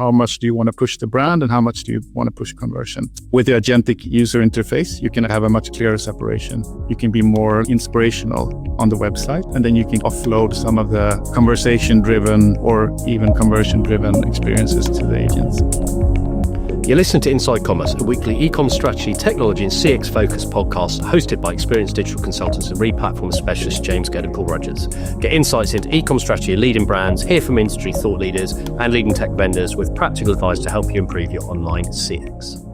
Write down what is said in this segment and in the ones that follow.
how much do you want to push the brand and how much do you want to push conversion. With the agentic user interface, you can have a much clearer separation. You can be more inspirational on the website, and then you can offload some of the conversation-driven or even conversion-driven experiences to the agents. You're listening to Inside Commerce, a weekly e-com strategy, technology and CX-focused podcast hosted by experienced digital consultants and re-platform specialists James Gedd and Paul Rogers. Get insights into e-com strategy, leading brands, hear from industry thought leaders and leading tech vendors with practical advice to help you improve your online CX.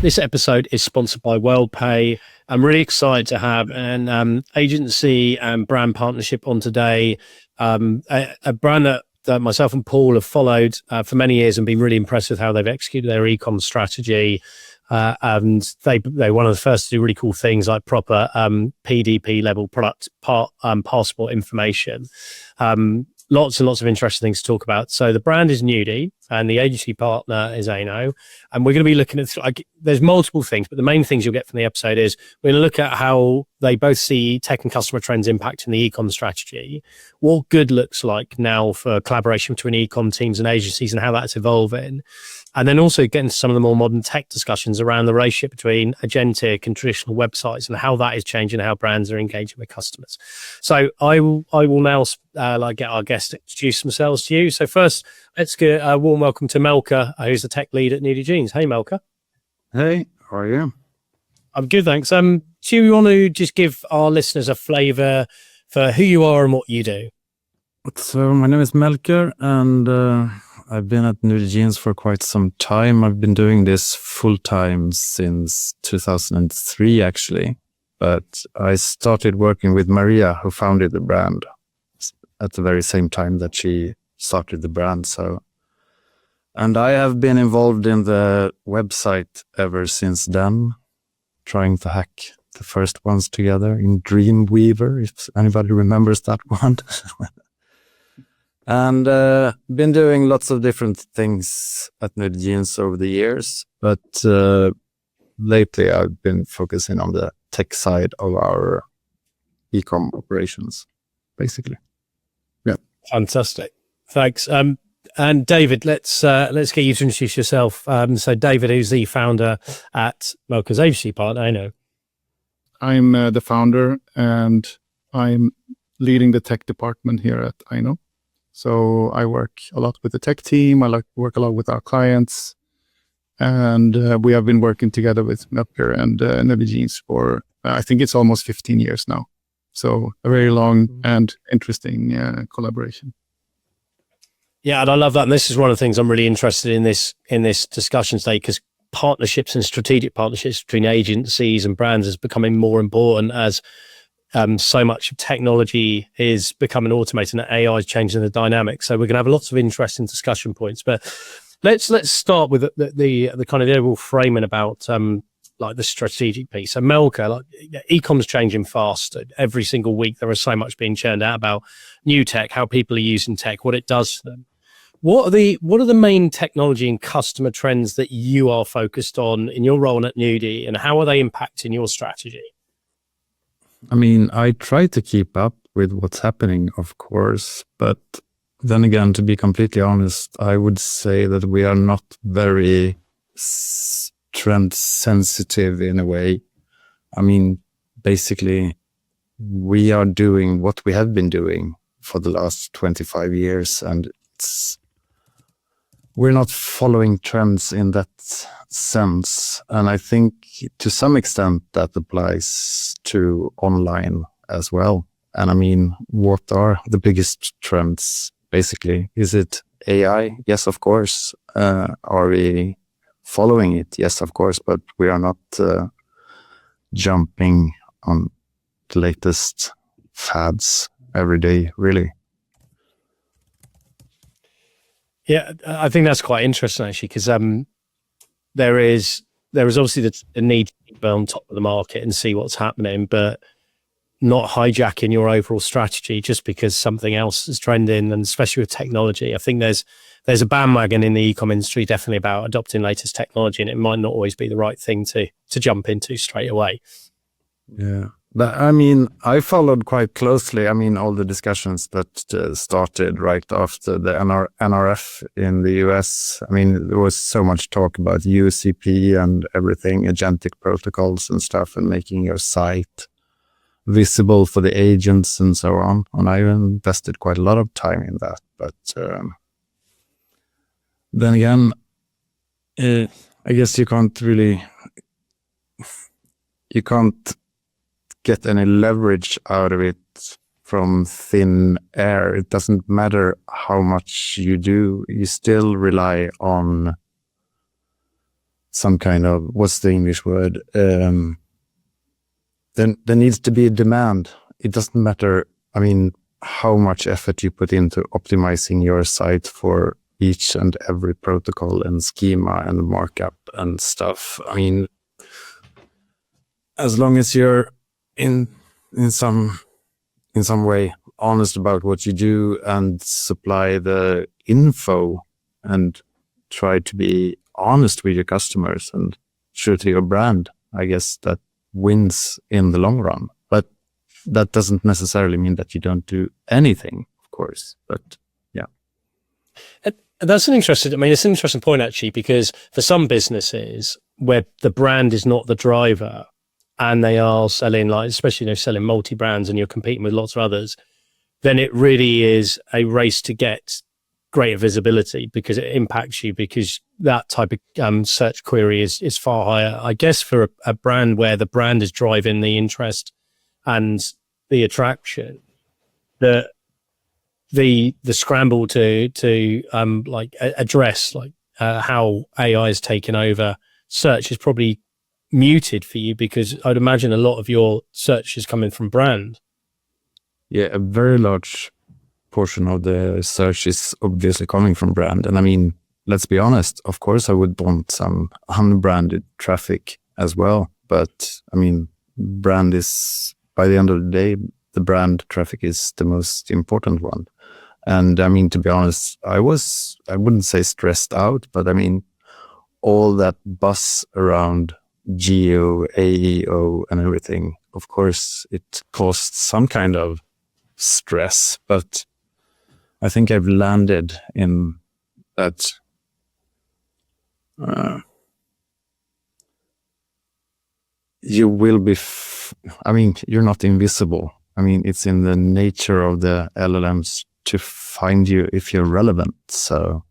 This episode is sponsored by WorldPay. I'm really excited to have an agency and brand partnership on today, a brand that myself and Paul have followed for many years and been really impressed with how they've executed their e-com strategy. And they're one of the first to do really cool things like proper PDP level product passport information. Lots and lots of interesting things to talk about. So the brand is Nudie and the agency partner is Aino. And we're going to be looking at, there's multiple things, but the main things you'll get from the episode is we're going to look at how they both see tech and customer trends impacting the e-com strategy, what good looks like now for collaboration between e-com teams and agencies and how that's evolving. And then also get into some of the more modern tech discussions around the relationship between agentic and traditional websites and how that is changing how brands are engaging with customers. So I will now get our guests to introduce themselves to you. So first, let's get a warm welcome to Melker, who's the tech lead at Nudie Jeans. Hey, Melker. Hey, how are you? I'm good, thanks. Do you want to just give our listeners a flavour for who you are and what you do? So my name is Melker, and I've been at Nudie Jeans for quite some time. I've been doing this full-time since 2003, actually. But I started working with Maria, who founded the brand, at the very same time that she started the brand. And I have been involved in the website ever since then, trying to hack the first ones together in Dreamweaver, if anybody remembers that one. And been doing lots of different things at Nudie Jeans over the years, but lately I've been focusing on the tech side of our ecom operations, basically. Yeah. Fantastic. Thanks. And David, let's get you to introduce yourself. So David, who's the founder at Melker's agency partner, Aino. I'm the founder and I'm leading the tech department here at Aino. So I work a lot with the tech team. I work a lot with our clients, and we have been working together with Melker and Nudie Jeans for I think it's almost 15 years now. So a very long and interesting collaboration. Yeah, and I love that. And this is one of the things I'm really interested in this discussion today, because partnerships and strategic partnerships between agencies and brands is becoming more important as so much of technology is becoming automated and AI is changing the dynamics. So we're going to have lots of interesting discussion points. But let's start with the kind of the overall framing about like the strategic piece. So Melker, e-com's changing fast. Every single week there is so much being churned out about new tech, how people are using tech, what it does for them. What are the main technology and customer trends that you are focused on in your role at Nudie, and how are they impacting your strategy? I mean, I try to keep up with what's happening, of course, but then again, to be completely honest, I would say that we are not very trend sensitive in a way. I mean, basically, we are doing what we have been doing for the last 25 years, and we're not following trends in that sense. And I think to some extent that applies to online as well. And I mean, what are the biggest trends, basically? Is it AI? Yes, of course. Are we following it? Yes, of course. But we are not jumping on the latest fads every day, really. Yeah, I think that's quite interesting, actually, because there is obviously the need to be on top of the market and see what's happening, but not hijacking your overall strategy just because something else is trending, and especially with technology. I think there's a bandwagon in the e-com industry definitely about adopting latest technology, and it might not always be the right thing to jump into straight away. Yeah, But I mean, I followed quite closely. I mean, all the discussions that started right after the NRF in the US. I mean, there was so much talk about UCP and everything, agentic protocols and stuff, and making your site visible for the agents and so on. And I invested quite a lot of time in that. But then again, I guess you can't get any leverage out of it from thin air. It doesn't matter how much you do, you still rely on some kind of, what's the English word? Then there needs to be a demand. It doesn't matter, I mean, how much effort you put into optimizing your site for each and every protocol and schema and markup and stuff. I mean, as long as you're in some way honest about what you do and supply the info and try to be honest with your customers and true to your brand, I guess that wins in the long run. But that doesn't necessarily mean that you don't do anything, of course. But yeah. That's it's an interesting point actually, because for some businesses where the brand is not the driver, and they are selling, like, especially, selling multi-brands and you're competing with lots of others, then it really is a race to get greater visibility because it impacts you, because that type of search query is far higher. I guess for a brand where the brand is driving the interest and the attraction, the scramble to address how AI is taking over search is probably muted for you, because I'd imagine a lot of your search is coming from brand. Yeah, a very large portion of the search is obviously coming from brand. And I mean, let's be honest, of course I would want some unbranded traffic as well. But I mean, brand is, by the end of the day, the brand traffic is the most important one. And I mean, to be honest, I wouldn't say stressed out, but I mean, all that buzz around geo, AEO and everything, of course it caused some kind of stress, but I think I've landed in that you will be I mean, you're not invisible. I mean, it's in the nature of the LLMs to find you if you're relevant. So,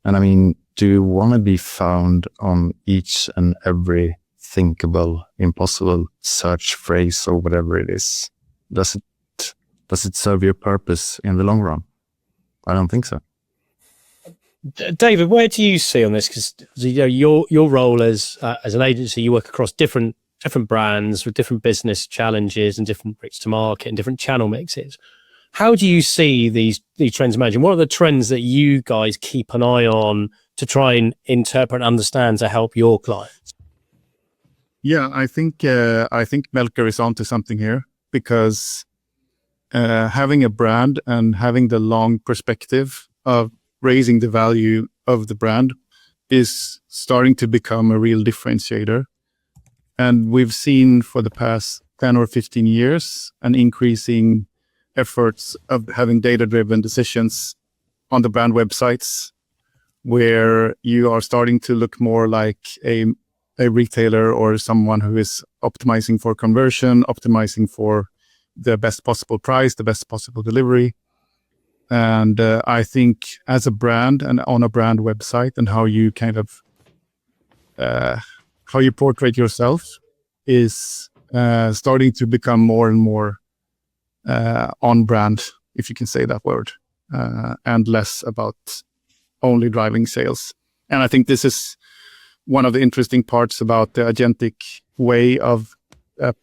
and I mean, do you want to be found on each and every thinkable, impossible search phrase or whatever it is? Does it serve your purpose in the long run? I don't think so. David, where do you see on this? Because your role as an agency, you work across different brands with different business challenges and different routes to market and different channel mixes. How do you see these trends emerging? What are the trends that you guys keep an eye on to try and interpret and understand to help your clients? Yeah, I think Melker is onto something here, because having a brand and having the long perspective of raising the value of the brand is starting to become a real differentiator. And we've seen for the past 10 or 15 years an increasing efforts of having data-driven decisions on the brand websites, where you are starting to look more like a retailer or someone who is optimizing for conversion, optimizing for the best possible price, the best possible delivery. And I think as a brand and on a brand website, and how you kind of how you portray yourself is starting to become more and more on brand, if you can say that word, and less about only driving sales. And I think this is one of the interesting parts about the agentic way of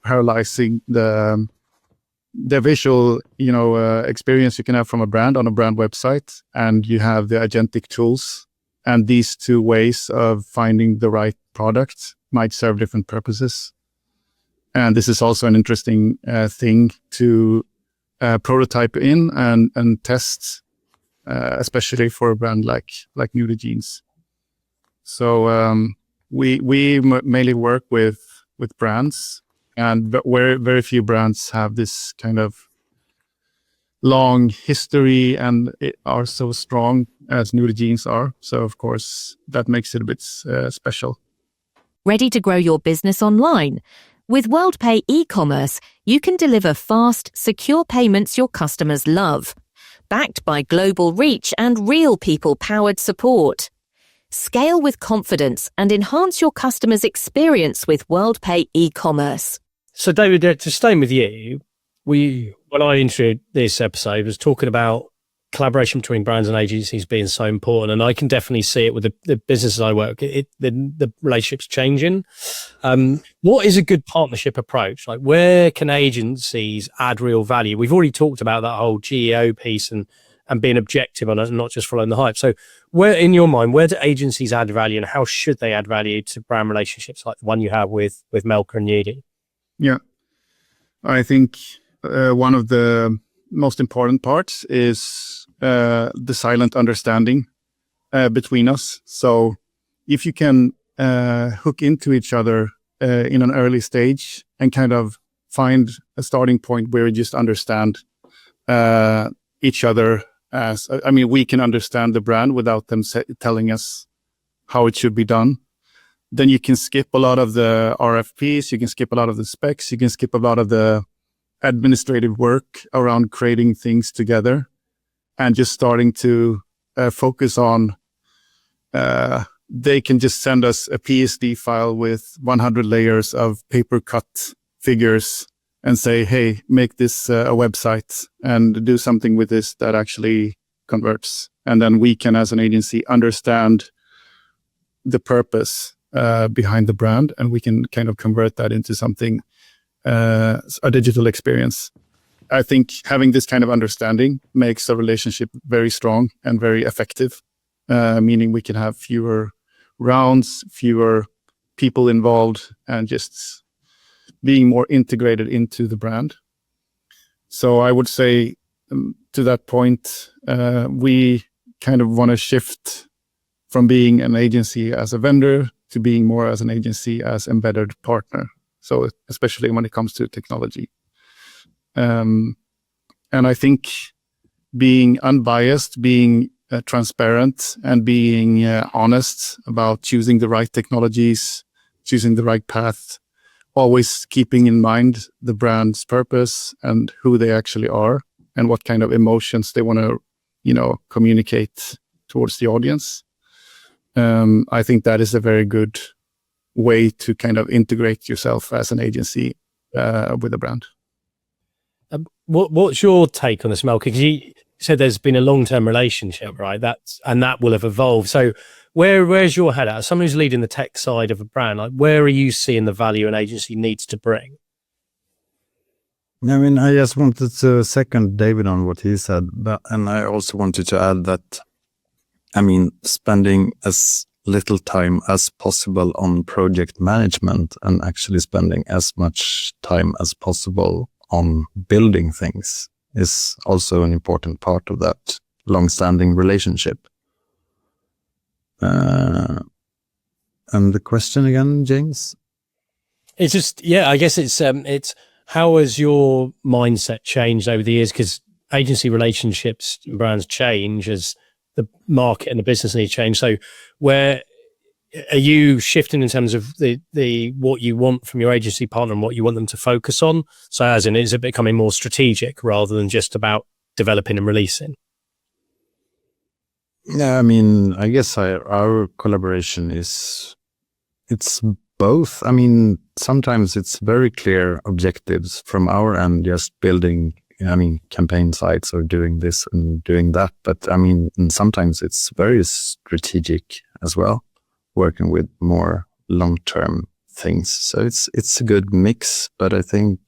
parallelizing the visual, experience you can have from a brand on a brand website, and you have the agentic tools. And these two ways of finding the right product might serve different purposes. And this is also an interesting thing to prototype in and test, especially for a brand like Nudie Jeans. So we mainly work with brands And where very few brands have this kind of long history and are so strong as Nudie Jeans are. So of course that makes it a bit special. Ready to grow your business online? With WorldPay e-commerce, you can deliver fast, secure payments your customers love, backed by global reach and real people-powered support. Scale with confidence and enhance your customers' experience with WorldPay e-commerce. So, David, to stay with you, when I introduced this episode, was talking about collaboration between brands and agencies being so important, and I can definitely see it with the businesses I work. The relationship's changing. What is a good partnership approach? Like, where can agencies add real value? We've already talked about that whole GEO piece and being objective on it and not just following the hype. So, where, in your mind, where do agencies add value, and how should they add value to brand relationships like the one you have with Melker and Nudie? Yeah, I think one of the most important parts is the silent understanding between us. So if you can hook into each other in an early stage and kind of find a starting point where we just understand each other as, I mean, we can understand the brand without them telling us how it should be done. Then you can skip a lot of the RFPs, you can skip a lot of the specs, you can skip a lot of the administrative work around creating things together and just starting to focus on, they can just send us a PSD file with 100 layers of paper cut figures and say, hey, make this a website and do something with this that actually converts. And then we can, as an agency, understand the purpose behind the brand, and we can kind of convert that into something, a digital experience. I think having this kind of understanding makes a relationship very strong and very effective, meaning we can have fewer rounds, fewer people involved, and just being more integrated into the brand. So I would say to that point, we kind of want to shift from being an agency as a vendor to being more as an agency as embedded partner. So especially when it comes to technology. And I think being unbiased, being transparent, and being honest about choosing the right technologies, choosing the right path, always keeping in mind the brand's purpose and who they actually are and what kind of emotions they want to, communicate towards the audience. I think that is a very good way to kind of integrate yourself as an agency with a brand. What's your take on this, Melker? Because you said there's been a long-term relationship, right? That will have evolved. So where's your head at? As someone who's leading the tech side of a brand, like, where are you seeing the value an agency needs to bring? I mean, I just wanted to second David on what he said, and I also wanted to add that, I mean, spending as little time as possible on project management and actually spending as much time as possible on building things is also an important part of that long-standing relationship. And the question again, James? It's just, I guess it's how has your mindset changed over the years? Because agency relationships and brands change as the market and the business needs change. So where are you shifting in terms of the what you want from your agency partner and what you want them to focus on? So as in, is it becoming more strategic rather than just about developing and releasing? Yeah, I mean, I guess our collaboration it's both. I mean, sometimes it's very clear objectives from our end, just building, campaign sites or doing this and doing that. But I mean, and sometimes it's very strategic as well, working with more long-term things. So it's a good mix. But I think,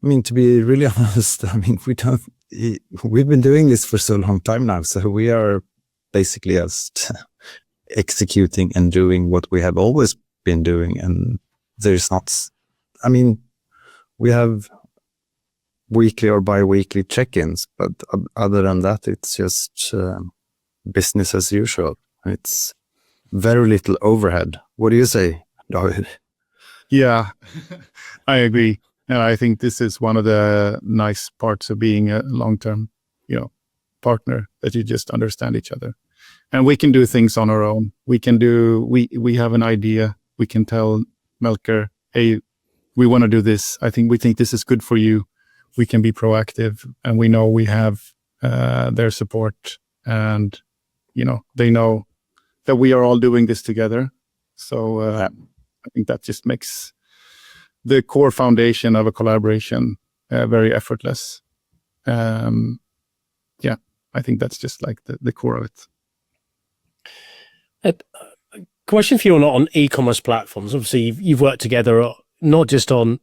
to be really honest, we've been doing this for so long time now. So we are basically just executing and doing what we have always been doing. And there's not, we have weekly or bi-weekly check-ins, but other than that, it's just business as usual. It's very little overhead. What do you say, David? Yeah, I agree. And I think this is one of the nice parts of being a long-term, partner, that you just understand each other. And we can do things on our own. We have an idea. We can tell Melker, hey, we want to do this. We think this is good for you. We can be proactive, and we know we have their support, and, they know that we are all doing this together. So I think that just makes the core foundation of a collaboration very effortless. I think that's just like the core of it. Question for you on e-commerce platforms. Obviously, you've worked together not just on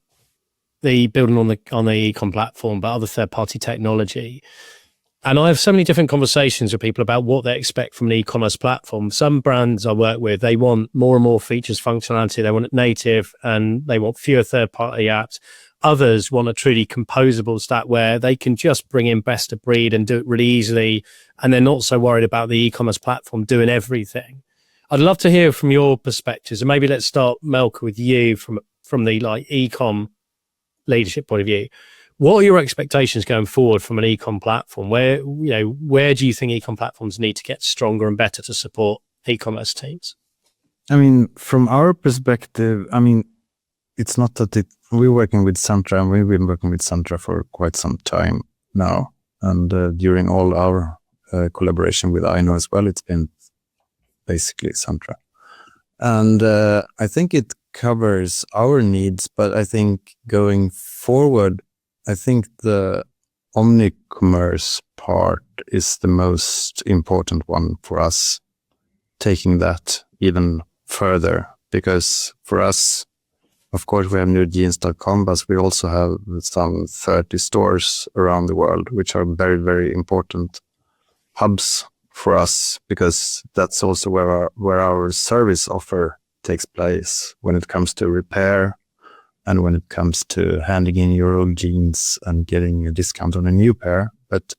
the building on the e-com platform, but other third-party technology. And I have so many different conversations with people about what they expect from an e-commerce platform. Some brands I work with, they want more and more features, functionality. They want it native, and they want fewer third-party apps. Others want a truly composable stack where they can just bring in best of breed and do it really easily, and they're not so worried about the e-commerce platform doing everything. I'd love to hear from your perspectives, and maybe let's start, Melker, with you from the e-com leadership point of view. What are your expectations going forward from an e-com platform? Where do you think e-com platforms need to get stronger and better to support e-commerce teams? From our perspective, it's not that we're working with Centra, and we've been working with Centra for quite some time now. And during all our collaboration with Aino as well, it's been basically Centra. And I think it covers our needs, but I think going forward, I think the omnicommerce part is the most important one for us, taking that even further, because for us, of course, we have nudiejeans.com, but we also have some 30 stores around the world, which are very, very important hubs for us, because that's also where our service offer takes place when it comes to repair and when it comes to handing in your old jeans and getting a discount on a new pair. But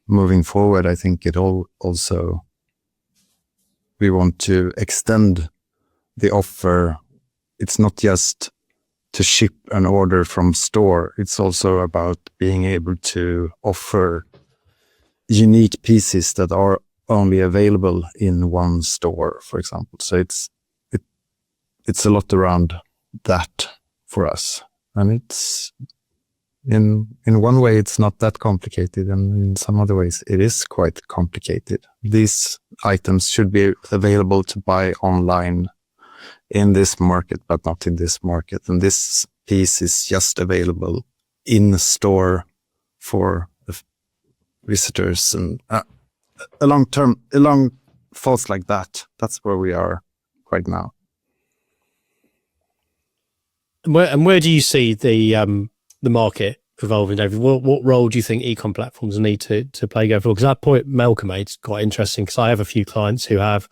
moving forward, I think we want to extend the offer. It's not just to ship an order from store. It's also about being able to offer unique pieces that are only available in one store, for example. So it's a lot around that for us. And it's in one way, it's not that complicated. And in some other ways, it is quite complicated. These items should be available to buy online in this market, but not in this market. And this piece is just available in the store for the visitors, and along thoughts like that. That's where we are right now. And where do you see the market evolving, David? What role do you think e-com platforms need to play going forward? Because that point Melker made is quite interesting, because I have a few clients who have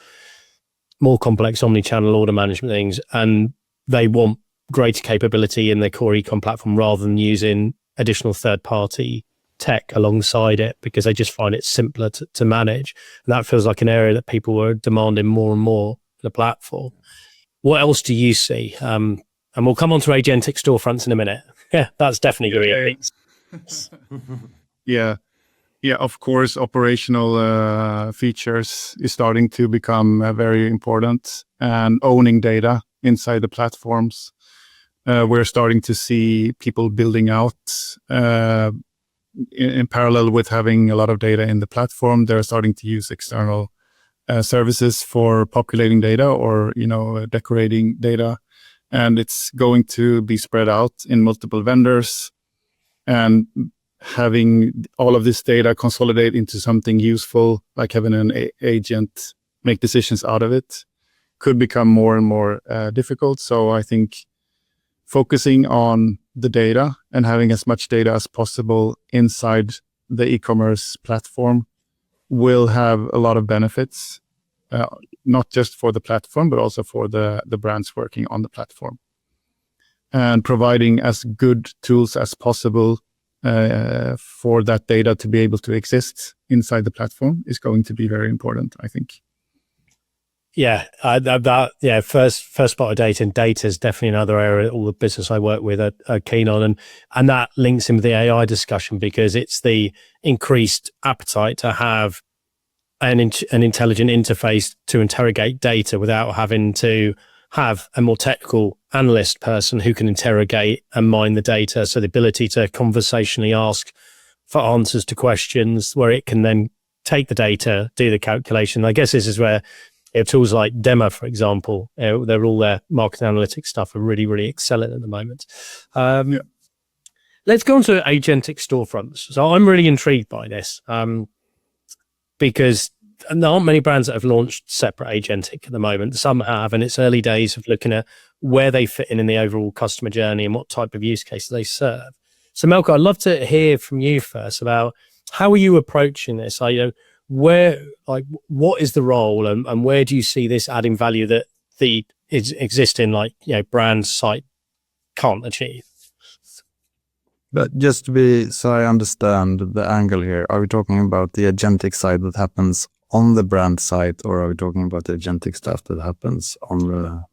more complex omni-channel order management things, and they want greater capability in their core e-com platform rather than using additional third-party tech alongside it, because they just find it simpler to manage. And that feels like an area that people are demanding more and more in the platform. What else do you see? And we'll come on to agentic storefronts in a minute. Yeah, that's definitely going to be. Yeah, of course, operational features is starting to become very important, and owning data inside the platforms. We're starting to see people building out in parallel with having a lot of data in the platform. They're starting to use external services for populating data or, decorating data. And it's going to be spread out in multiple vendors, and having all of this data consolidate into something useful, like having an agent make decisions out of it, could become more and more difficult. So I think focusing on the data and having as much data as possible inside the e-commerce platform will have a lot of benefits, not just for the platform, but also for the brands working on the platform. And providing as good tools as possible for that data to be able to exist inside the platform is going to be very important, I think. First part of data, and data is definitely another area. All the business I work with are keen on, and that links in with the AI discussion, because it's the increased appetite to have an intelligent interface to interrogate data without having to have a more technical analyst person who can interrogate and mine the data. So the ability to conversationally ask for answers to questions, where it can then take the data, do the calculation. I guess this is where tools like Demo, for example, they're all their market analytics stuff are really, really excelling at the moment. Let's go on to agentic storefronts. So I'm really intrigued by this because there aren't many brands that have launched separate agentic at the moment. Some have, and it's early days of looking at where they fit in the overall customer journey and what type of use cases they serve. So Melker, I'd love to hear from you first about how are you approaching this? What is the role, and where do you see this adding value that the existing brand site can't achieve? But just so I understand the angle here, are we talking about the agentic side that happens on the brand site, or are we talking about the agentic stuff that happens on the...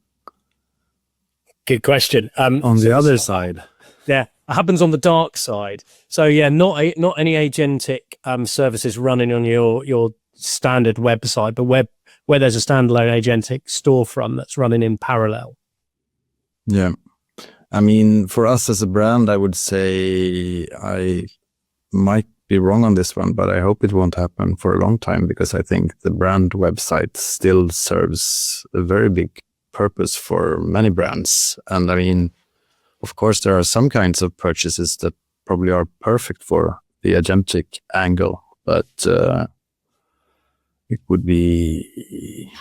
Good question. On the other side? Yeah, it happens on the dark side. So not any agentic services running on your standard website, but where there's a standalone agentic storefront that's running in parallel. Yeah. I mean, for us as a brand, I would say I might be wrong on this one, but I hope it won't happen for a long time, because I think the brand website still serves a very big purpose for many brands. And I mean, of course, there are some kinds of purchases that probably are perfect for the agentic angle, but it would be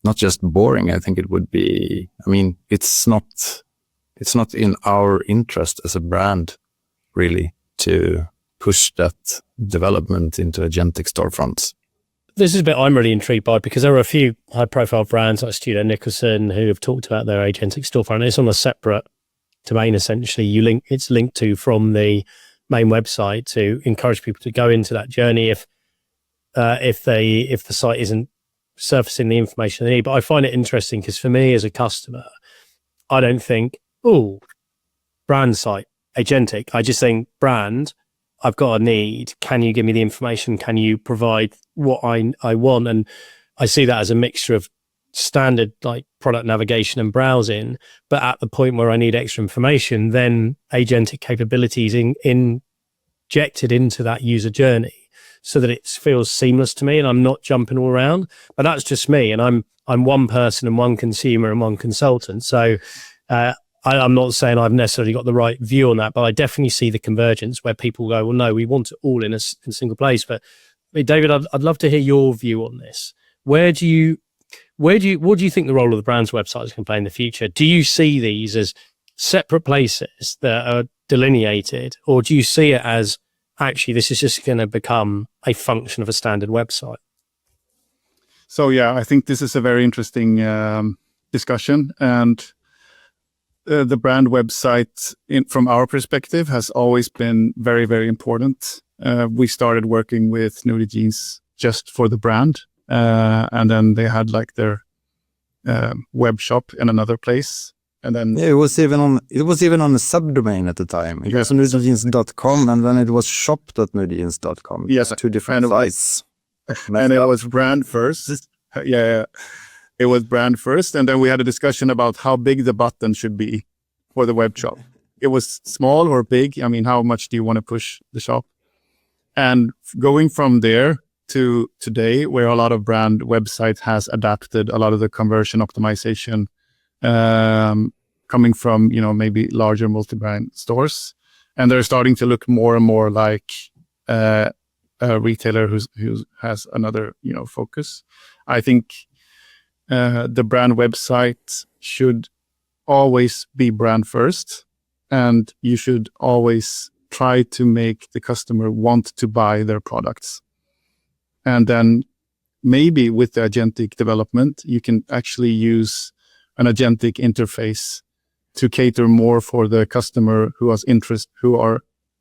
not just boring. I think it would be, I mean, it's not in our interest as a brand, really, to push that development into agentic storefronts. This is a bit I'm really intrigued by, because there are a few high-profile brands like Studio Nicholson who have talked about their agentic storefront. It's on a separate domain, essentially. It's linked to from the main website to encourage people to go into that journey if the site isn't surfacing the information they need. But I find it interesting because for me as a customer, I don't think, brand site, agentic. I just think brand, I've got a need. Can you give me the information? Can you provide what I want? And I see that as a mixture of standard product navigation and browsing, but at the point where I need extra information, then agentic capabilities injected into that user journey so that it feels seamless to me and I'm not jumping all around. But that's just me, and I'm one person and one consumer and one consultant. So I'm not saying I've necessarily got the right view on that, but I definitely see the convergence where people go, well, no, we want it all in a single place. But David, I'd love to hear your view on this. What do you think the role of the brand's website is going to play in the future? Do you see these as separate places that are delineated, or do you see it as actually this is just going to become a function of a standard website? So yeah, I think this is a very interesting discussion, and the brand website, from our perspective, has always been very, very important. We started working with Nudie Jeans just for the brand, and then they had their web shop in another place, and then it was even on a subdomain at the time. It was nudiejeans.com, and then it was shop.nudiejeans.com. Yes, two different sites. And it was brand first. Yeah. It was brand first, and then we had a discussion about how big the button should be for the web shop. It was small or big. I mean, how much do you want to push the shop? And going from there to today, where a lot of brand websites has adapted a lot of the conversion optimization coming from, maybe larger multi-brand stores. And they're starting to look more and more like a retailer who has another, focus. I think the brand website should always be brand first, and you should always try to make the customer want to buy their products. And then maybe with the agentic development, you can actually use an agentic interface to cater more for the customer who has interest,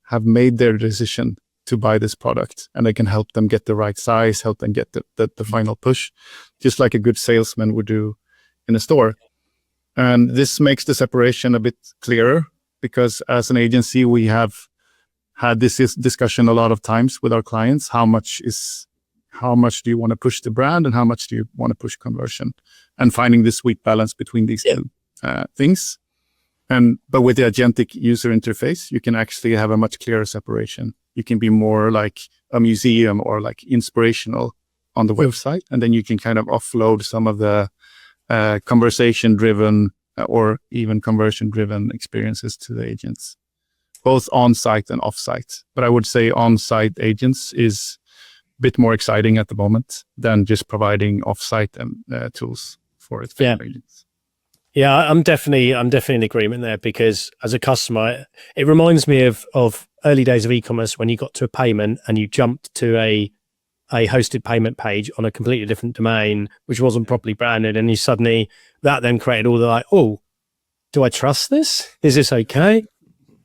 have made their decision to buy this product, and they can help them get the right size, help them get the final push, just like a good salesman would do in a store. And this makes the separation a bit clearer, because as an agency, we have had this discussion a lot of times with our clients. How much do you want to push the brand, and how much do you want to push conversion, and finding the sweet balance between these two things. But with the agentic user interface, you can actually have a much clearer separation. You can be more like a museum or like inspirational on the website, and then you can kind of offload some of the conversation-driven or even conversion-driven experiences to the agents, both on-site and off-site. But I would say on-site agents is a bit more exciting at the moment than just providing off-site tools for it. Agents. Yeah, I'm definitely in agreement there, because as a customer, it reminds me of early days of e-commerce when you got to a payment and you jumped to a hosted payment page on a completely different domain, which wasn't properly branded. And you suddenly, that then created all the like, oh, do I trust this? Is this okay?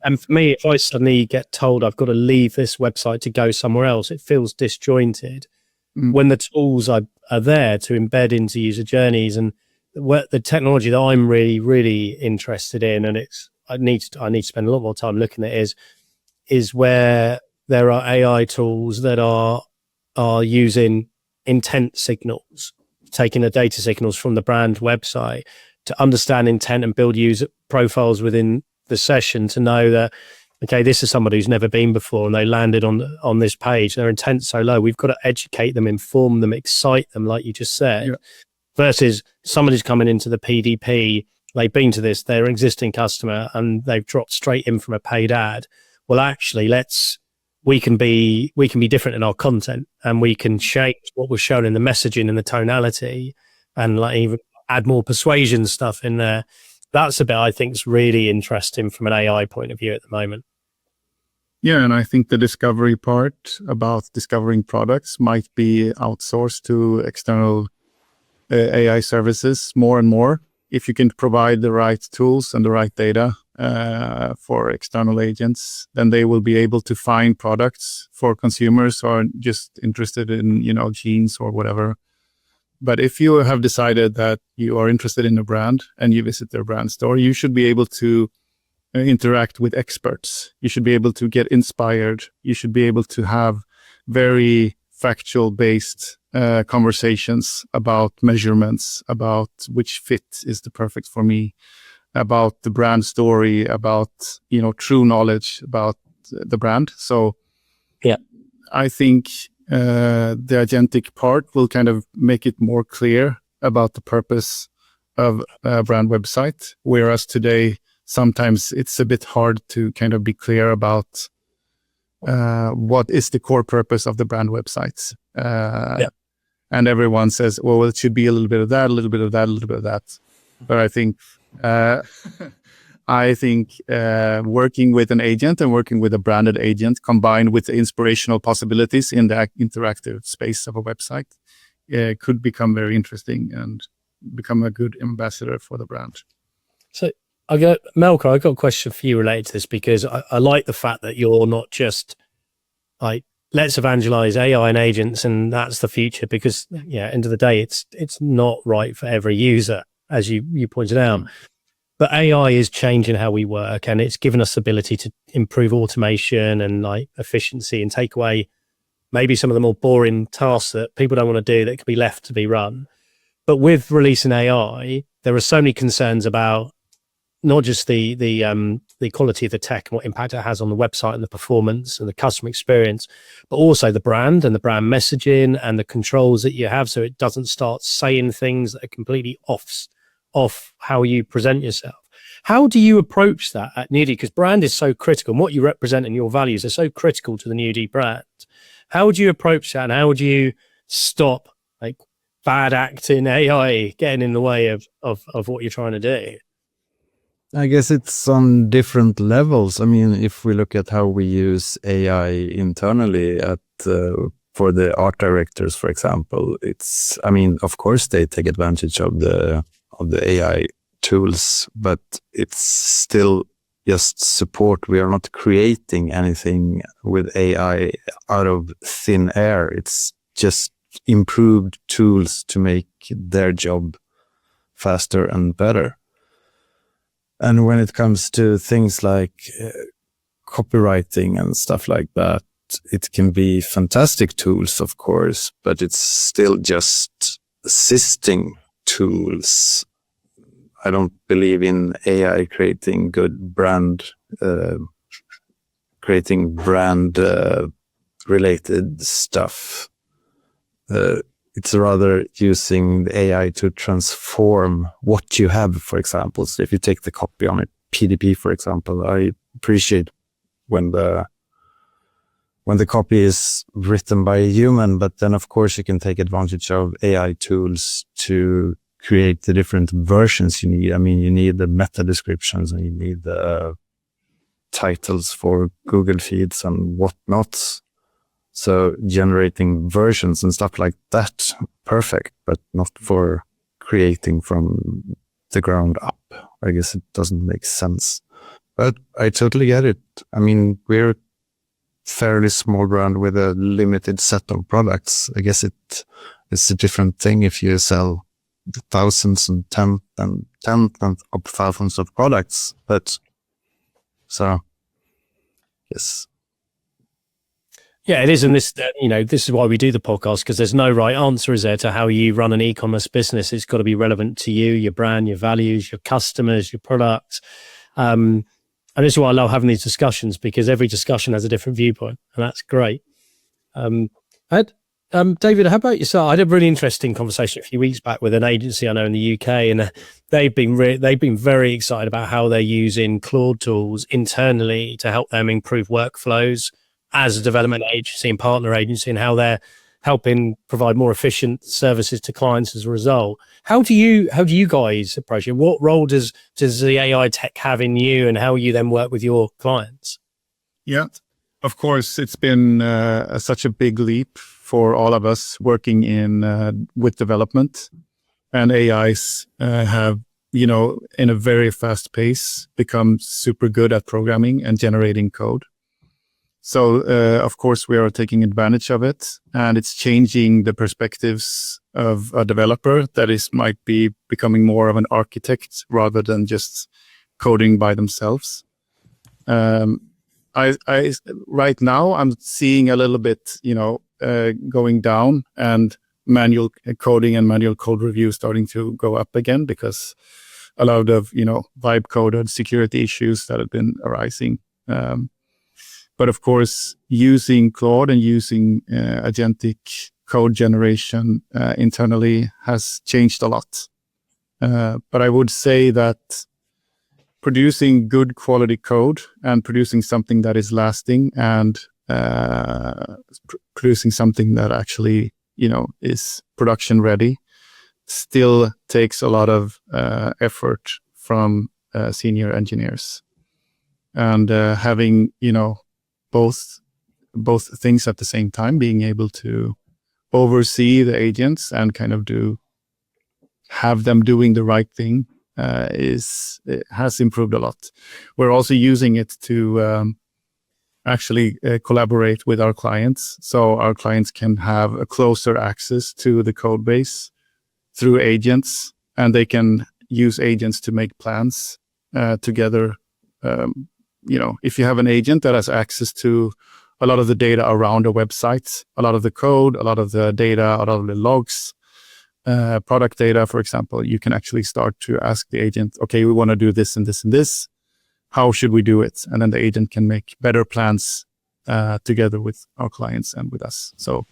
And for me, if I suddenly get told I've got to leave this website to go somewhere else, it feels disjointed. When the tools are there to embed into user journeys, and the technology that I'm really, really interested in, and I need to spend a lot more time looking at, is where there are AI tools that are using intent signals, taking the data signals from the brand website to understand intent and build user profiles within the session to know that, okay, this is somebody who's never been before and they landed on this page. Their intent's so low. We've got to educate them, inform them, excite them, like you just said, versus somebody's coming into the PDP, they've been to this, they're an existing customer, and they've dropped straight in from a paid ad. Well, actually, we can be different in our content, and we can change what was shown in the messaging and the tonality, and like even add more persuasion stuff in there. That's a bit I think is really interesting from an AI point of view at the moment. Yeah, and I think the discovery part about discovering products might be outsourced to external AI services more and more. If you can provide the right tools and the right data for external agents, then they will be able to find products for consumers who are just interested in, jeans or whatever. But if you have decided that you are interested in a brand and you visit their brand store, you should be able to interact with experts. You should be able to get inspired. You should be able to have very factual based conversations about measurements, about which fit is the perfect for me, about the brand story, about, true knowledge about the brand. So yeah, I think the agentic part will kind of make it more clear about the purpose of a brand website. Whereas today, sometimes it's a bit hard to kind of be clear about what is the core purpose of the brand websites. And everyone says, well, it should be a little bit of that, a little bit of that, a little bit of that. But I think working with an agent and working with a branded agent combined with the inspirational possibilities in the interactive space of a website could become very interesting and become a good ambassador for the brand. So Melker, I got a question for you related to this, because I like the fact that you're not just like, let's evangelize AI and agents and that's the future, because end of the day, it's not right for every user, as you pointed out. But AI is changing how we work, and it's given us the ability to improve automation and like efficiency and take away maybe some of the more boring tasks that people don't want to do that could be left to be run. But with releasing AI, there are so many concerns about not just the quality of the tech and what impact it has on the website and the performance and the customer experience, but also the brand and the brand messaging and the controls that you have, so it doesn't start saying things that are completely off how you present yourself. How do you approach that at Nudie? Because brand is so critical, and what you represent and your values are so critical to the Nudie brand. How would you approach that, and how would you stop like bad acting AI getting in the way of what you're trying to do? I guess it's on different levels. I mean, if we look at how we use AI internally for the art directors, for example, of course they take advantage of the AI tools, but it's still just support. We are not creating anything with AI out of thin air. It's just improved tools to make their job faster and better. And when it comes to things like copywriting and stuff like that, it can be fantastic tools, of course, but it's still just assisting tools. I don't believe in AI creating good brand, related stuff. It's rather using the AI to transform what you have, for example. So if you take the copy on a PDP, for example, I appreciate when the copy is written by a human, but then of course you can take advantage of AI tools to create the different versions you need. I mean, you need the meta descriptions and you need the titles for Google feeds and whatnot. So generating versions and stuff like that, perfect, but not for creating from the ground up. I guess it doesn't make sense, but I totally get it. I mean, we're a fairly small brand with a limited set of products. I guess it's a different thing if you sell thousands and tens of thousands of products. But so, yes. Yeah, it is. And this, this is why we do the podcast, because there's no right answer, is there, to how you run an e-commerce business. It's got to be relevant to you, your brand, your values, your customers, your products. And this is why I love having these discussions, because every discussion has a different viewpoint, and that's great. David, how about yourself? I had a really interesting conversation a few weeks back with an agency I know in the UK, and they've been very excited about how they're using Claude tools internally to help them improve workflows as a development agency and partner agency, and how they're helping provide more efficient services to clients as a result. How do you guys approach it? What role does the AI tech have in you, and how you then work with your clients? Yeah, of course, it's been such a big leap for all of us working in with development, and AIs have, in a very fast pace, become super good at programming and generating code. So, of course, we are taking advantage of it, and it's changing the perspectives of a developer that might be becoming more of an architect rather than just coding by themselves. I right now I'm seeing a little bit, going down, and manual coding and manual code review starting to go up again, because a lot of, vibe coded security issues that have been arising. But of course, using Claude and using agentic code generation internally has changed a lot. But I would say that producing good quality code and producing something that is lasting and producing something that actually, is production ready still takes a lot of effort from senior engineers. And having, both things at the same time, being able to oversee the agents and kind of have them doing the right thing it has improved a lot. We're also using it to actually collaborate with our clients, so our clients can have a closer access to the code base through agents, and they can use agents to make plans together. If you have an agent that has access to a lot of the data around a website, a lot of the code, a lot of the data, a lot of the logs, product data, for example, you can actually start to ask the agent, okay, we want to do this and this and this. How should we do it? And then the agent can make better plans together with our clients and with us. So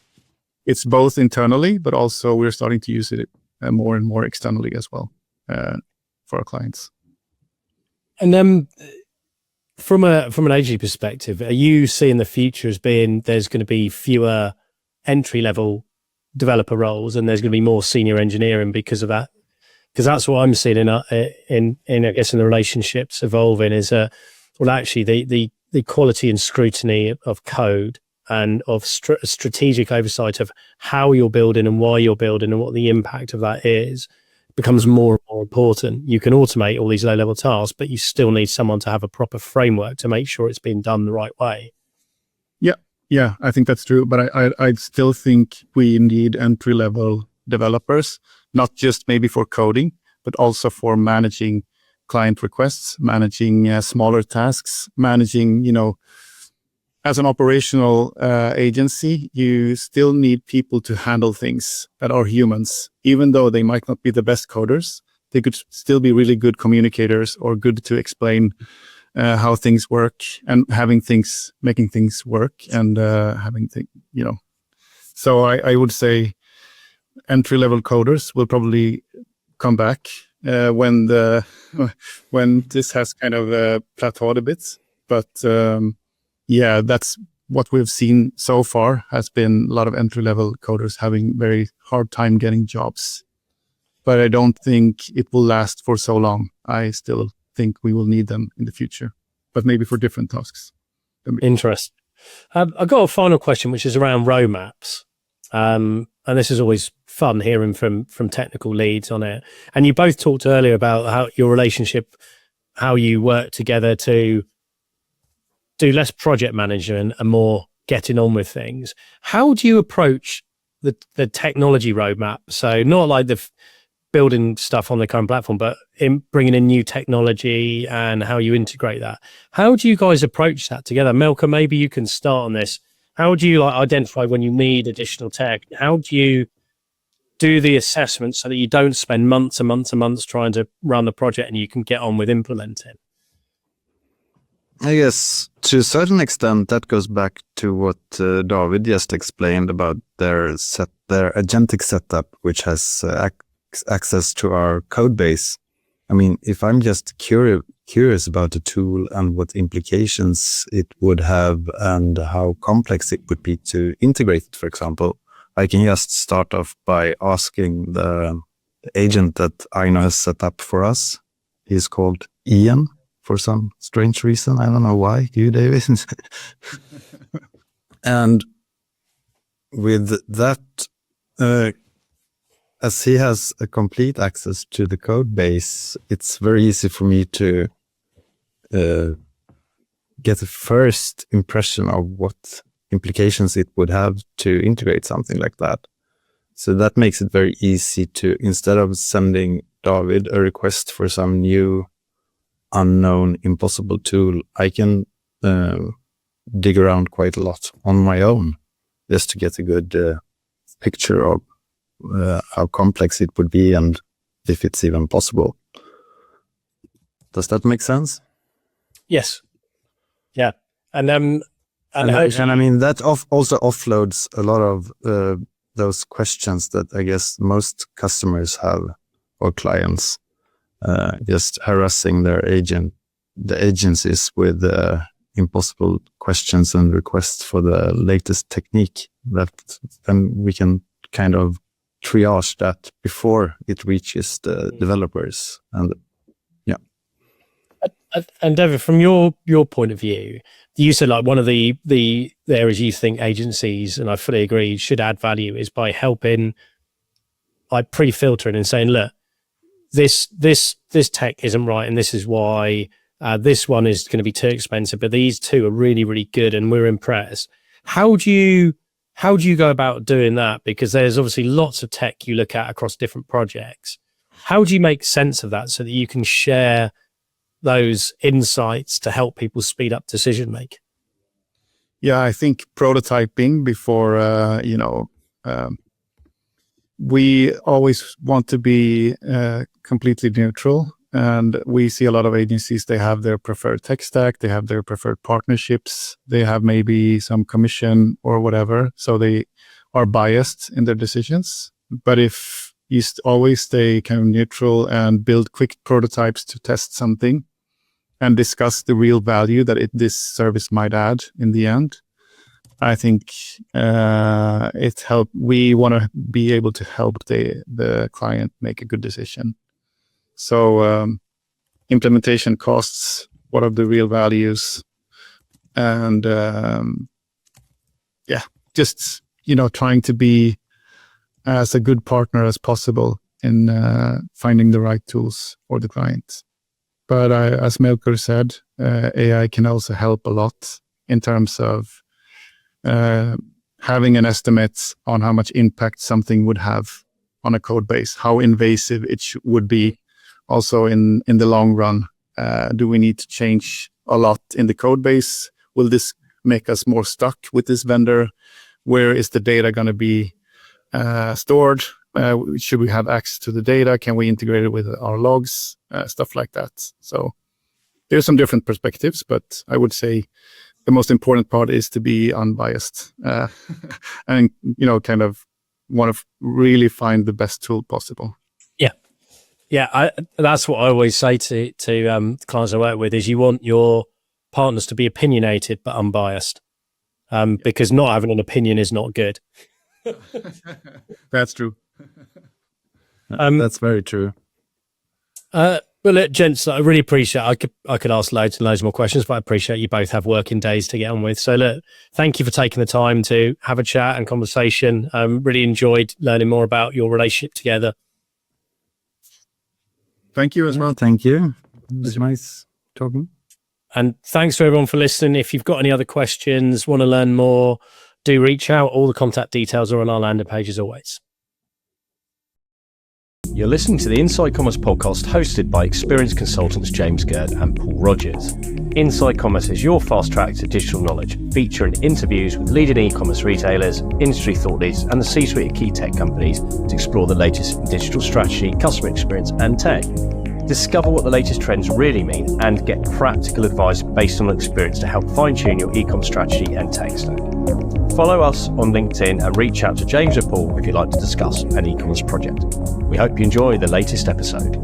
it's both internally, but also we're starting to use it more and more externally as well for our clients. And then from an agency perspective, are you seeing the future as being there's going to be fewer entry level developer roles and there's going to be more senior engineering because of that? Because that's what I'm seeing in I guess in the relationships evolving is actually the quality and scrutiny of code and of strategic oversight of how you're building and why you're building and what the impact of that is becomes more and more important. You can automate all these low-level tasks, but you still need someone to have a proper framework to make sure it's being done the right way. Yeah, I think that's true. But I still think we need entry-level developers, not just maybe for coding, but also for managing client requests, managing smaller tasks, managing, as an operational agency, you still need people to handle things that are humans. Even though they might not be the best coders, they could still be really good communicators or good to explain how things work and making things work and So I would say entry-level coders will probably come back when this has kind of plateaued a bit. But that's what we've seen so far has been a lot of entry-level coders having very hard time getting jobs. But I don't think it will last for so long. I still think we will need them in the future, but maybe for different tasks. Interesting. I've got a final question, which is around roadmaps. And this is always fun hearing from technical leads on it. And you both talked earlier about how your relationship, how you work together to do less project management and more getting on with things. How do you approach the technology roadmap? So not like the building stuff on the current platform, but in bringing in new technology and how you integrate that. How do you guys approach that together? Melker, maybe you can start on this. How do you identify when you need additional tech? How do you do the assessment so that you don't spend months and months and months trying to run the project and you can get on with implementing? I guess to a certain extent that goes back to what David just explained about their agentic setup, which has access to our code base. I mean, if I'm just curious about the tool and what implications it would have and how complex it would be to integrate it, for example, I can just start off by asking the agent that Aino has set up for us. He's called Ian for some strange reason. I don't know why. You, David? And with that, as he has a complete access to the code base, it's very easy for me to get a first impression of what implications it would have to integrate something like that. So that makes it very easy to, instead of sending David a request for some new unknown impossible tool, I can dig around quite a lot on my own just to get a good picture of how complex it would be and if it's even possible. Does that make sense? Yes. Yeah. And I mean, that also offloads a lot of those questions that I guess most customers have or clients, just harassing the agencies with impossible questions and requests for the latest technique. That then we can kind of triage that before it reaches the developers. And And David, from your point of view, you said like one of the areas you think agencies, and I fully agree, should add value is by helping, like pre-filtering and saying, look, this tech isn't right, and this is why. This one is going to be too expensive, but these two are really, really good, and we're impressed. How do you go about doing that? Because there's obviously lots of tech you look at across different projects. How do you make sense of that so that you can share those insights to help people speed up decision making? Yeah, I think prototyping before, we always want to be completely neutral. And we see a lot of agencies, they have their preferred tech stack, they have their preferred partnerships, they have maybe some commission or whatever. So they are biased in their decisions. But if you always stay kind of neutral and build quick prototypes to test something and discuss the real value that this service might add in the end, I think it helps. We want to be able to help the client make a good decision. So implementation costs, what are the real values? And just, trying to be as a good partner as possible finding the right tools for the client. But as Melker said, AI can also help a lot in terms of having an estimate on how much impact something would have on a code base, how invasive it would be. Also in the long run, do we need to change a lot in the code base? Will this make us more stuck with this vendor? Where is the data going to be stored? Should we have access to the data? Can we integrate it with our logs? Stuff like that. So there's some different perspectives, but I would say the most important part is to be unbiased and, kind of want to really find the best tool possible. Yeah, that's what I always say to clients I work with is you want your partners to be opinionated but unbiased, because not having an opinion is not good. That's true. That's very true. Well, look, gents, I really appreciate it. I could ask loads and loads more questions, but I appreciate you both have working days to get on with. So look, thank you for taking the time to have a chat and conversation. Really enjoyed learning more about your relationship together. Thank you as well. Thank you. It was nice talking. And thanks to everyone for listening. If you've got any other questions, want to learn more, do reach out. All the contact details are on our landing page as always. You're listening to the Inside Commerce podcast hosted by experienced consultants James Gerd and Paul Rogers. Inside Commerce is your fast track to digital knowledge, featuring interviews with leading e-commerce retailers, industry thought leaders, and the C-suite of key tech companies to explore the latest in digital strategy, customer experience, and tech. Discover what the latest trends really mean and get practical advice based on experience to help fine-tune your e-com strategy and tech stack. Follow us on LinkedIn and reach out to James or Paul if you'd like to discuss an e-commerce project. We hope you enjoy the latest episode.